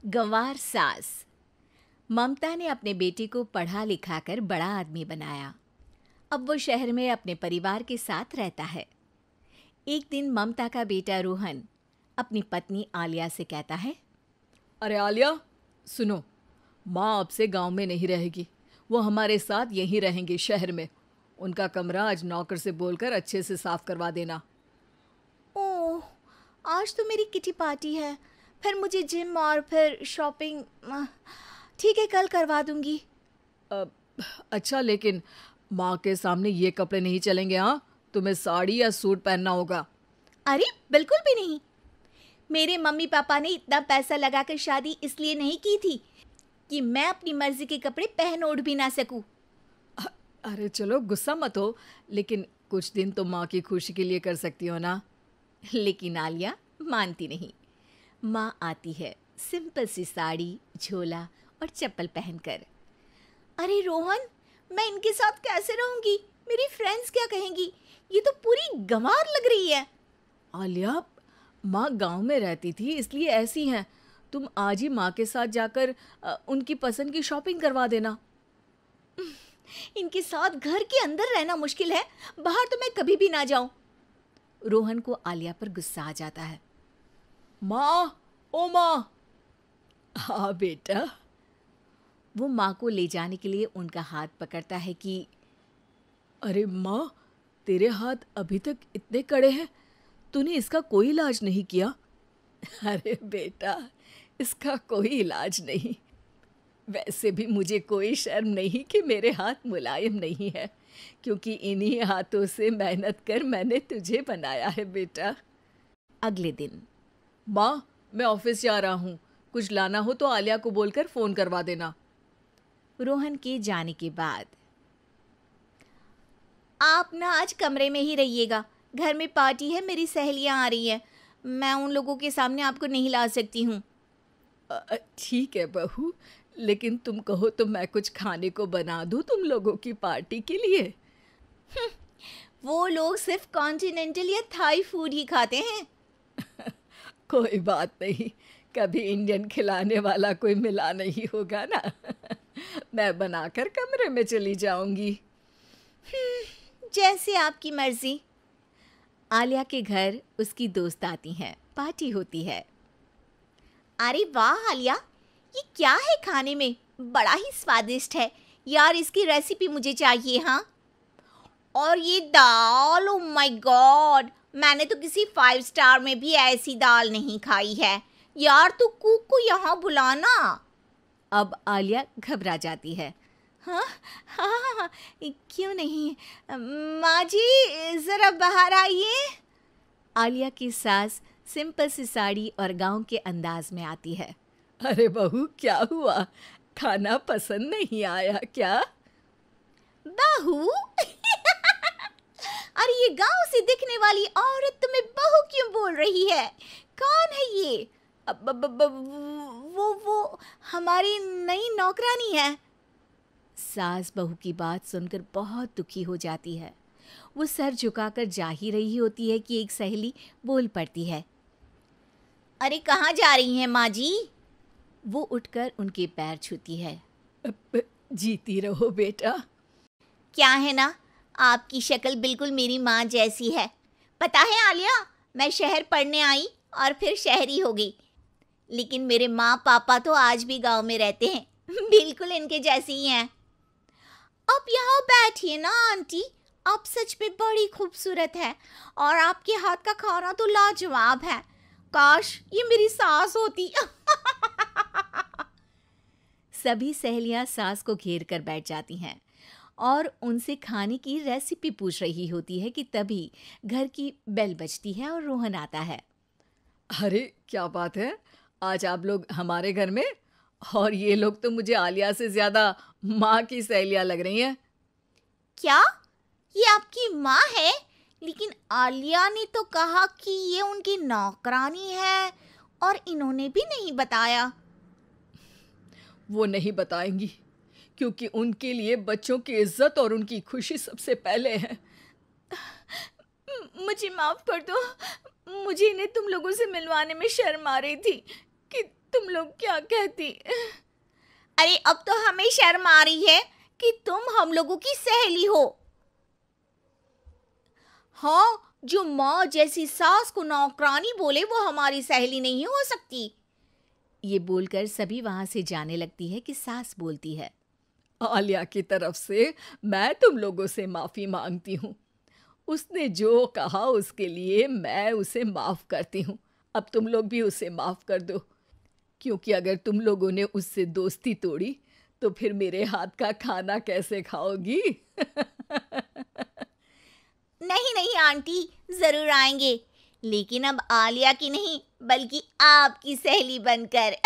गंवार सास। ममता ने अपने बेटे को पढ़ा लिखा कर बड़ा आदमी बनाया। अब वो शहर में अपने परिवार के साथ रहता है। एक दिन ममता का बेटा रोहन अपनी पत्नी आलिया से कहता है, अरे आलिया, सुनो, माँ अब से गांव में नहीं रहेगी। वो हमारे साथ यहीं रहेंगी शहर में। उनका कमरा आज नौकर से बोलकर अच्छे से साफ करवा देना। ओह, आज तो मेरी किटी पार्टी है, फिर मुझे जिम और फिर शॉपिंग। ठीक है, कल करवा दूंगी। अच्छा, लेकिन माँ के सामने ये कपड़े नहीं चलेंगे। हाँ, तुम्हें साड़ी या सूट पहनना होगा। अरे बिल्कुल भी नहीं। मेरे मम्मी पापा ने इतना पैसा लगाकर शादी इसलिए नहीं की थी कि मैं अपनी मर्जी के कपड़े पहन ओढ़ भी ना सकूं। अरे चलो, गुस्सा मत हो, लेकिन कुछ दिन तो माँ की खुशी के लिए कर सकती हो ना। लेकिन आलिया मानती नहीं। माँ आती है सिंपल सी साड़ी, झोला और चप्पल पहनकर। अरे रोहन, मैं इनके साथ कैसे रहूंगी? मेरी फ्रेंड्स क्या कहेंगी? ये तो पूरी गंवार लग रही है। आलिया, माँ गांव में रहती थी इसलिए ऐसी हैं। तुम आज ही माँ के साथ जाकर उनकी पसंद की शॉपिंग करवा देना। इनके साथ घर के अंदर रहना मुश्किल है, बाहर तो मैं कभी भी ना जाऊं। रोहन को आलिया पर गुस्सा आ जाता है। माँ, ओ माँ। हाँ बेटा। वो माँ को ले जाने के लिए उनका हाथ पकड़ता है कि अरे माँ, तेरे हाथ अभी तक इतने कड़े हैं, तूने इसका कोई इलाज नहीं किया? अरे बेटा, इसका कोई इलाज नहीं। वैसे भी मुझे कोई शर्म नहीं कि मेरे हाथ मुलायम नहीं है, क्योंकि इन्हीं हाथों से मेहनत कर मैंने तुझे बनाया है बेटा। अगले दिन। माँ, मैं ऑफिस जा रहा हूँ। कुछ लाना हो तो आलिया को बोलकर फ़ोन करवा देना। रोहन के जाने के बाद, आप ना आज कमरे में ही रहिएगा, घर में पार्टी है, मेरी सहेलियां आ रही हैं, मैं उन लोगों के सामने आपको नहीं ला सकती हूँ। ठीक है बहू, लेकिन तुम कहो तो मैं कुछ खाने को बना दूँ तुम लोगों की पार्टी के लिए। वो लोग सिर्फ कॉन्टिनेंटल या थाई फूड ही खाते हैं। कोई बात नहीं, कभी इंडियन खिलाने वाला कोई मिला नहीं होगा ना। मैं बनाकर कमरे में चली जाऊंगी। जैसे आपकी मर्जी। आलिया के घर उसकी दोस्त आती हैं, पार्टी होती है। अरे वाह आलिया, ये क्या है खाने में? बड़ा ही स्वादिष्ट है यार, इसकी रेसिपी मुझे चाहिए। हाँ, और ये दाल, ओ माय गॉड, मैंने तो किसी 5 स्टार में भी ऐसी दाल नहीं खाई है यार, तू कुक को यहाँ बुलाना। अब आलिया घबरा जाती है। हाँ हाँ हाँ, क्यों नहीं, माँ जी ज़रा बाहर आइए। आलिया की सास सिंपल सी साड़ी और गांव के अंदाज में आती है। अरे बहू, क्या हुआ? खाना पसंद नहीं आया क्या? बहू? अरे ये गांव से दिखने वाली औरत तुम्हें बहू क्यों बोल रही है? कौन है ये? वो हमारी नई नौकरानी है। सास बहू की बात सुनकर बहुत दुखी हो जाती है। वो सर झुकाकर जा ही रही होती है कि एक सहेली बोल पड़ती है। अरे कहाँ जा रही हैं माँ जी? वो उठकर उनके पैर छूती है। जीती रहो बेटा। क्या है ना, आपकी शक्ल बिल्कुल मेरी माँ जैसी है। पता है आलिया, मैं शहर पढ़ने आई और फिर शहरी हो गई, लेकिन मेरे माँ पापा तो आज भी गांव में रहते हैं, बिल्कुल इनके जैसे ही हैं। आप यहाँ बैठिए ना आंटी, आप सच में बड़ी खूबसूरत है और आपके हाथ का खाना तो लाजवाब है। काश ये मेरी सास होती। सभी सहेलियां सास को घेर कर बैठ जाती हैं और उनसे खाने की रेसिपी पूछ रही होती है कि तभी घर की बेल बजती है और रोहन आता है। अरे क्या बात है, आज आप लोग हमारे घर में? और ये लोग तो मुझे आलिया से ज्यादा माँ की सहेलियाँ लग रही हैं। क्या ये आपकी माँ है? लेकिन आलिया ने तो कहा कि ये उनकी नौकरानी है और इन्होंने भी नहीं बताया। वो नहीं बताएंगी, क्योंकि उनके लिए बच्चों की इज्जत और उनकी खुशी सबसे पहले है। मुझे माफ कर दो, मुझे इन्हें तुम लोगों से मिलवाने में शर्म आ रही थी कि तुम लोग क्या कहती? अरे अब तो हमें शर्म आ रही है कि तुम हम लोगों की सहेली हो। हाँ, जो माँ जैसी सास को नौकरानी बोले वो हमारी सहेली नहीं हो सकती। ये बोलकर सभी वहां से जाने लगती है कि सास बोलती है, आलिया की तरफ से मैं तुम लोगों से माफ़ी मांगती हूँ। उसने जो कहा उसके लिए मैं उसे माफ़ करती हूँ। अब तुम लोग भी उसे माफ़ कर दो, क्योंकि अगर तुम लोगों ने उससे दोस्ती तोड़ी तो फिर मेरे हाथ का खाना कैसे खाओगी? नहीं नहीं आंटी, जरूर आएंगे, लेकिन अब आलिया की नहीं बल्कि आपकी सहेली बनकर।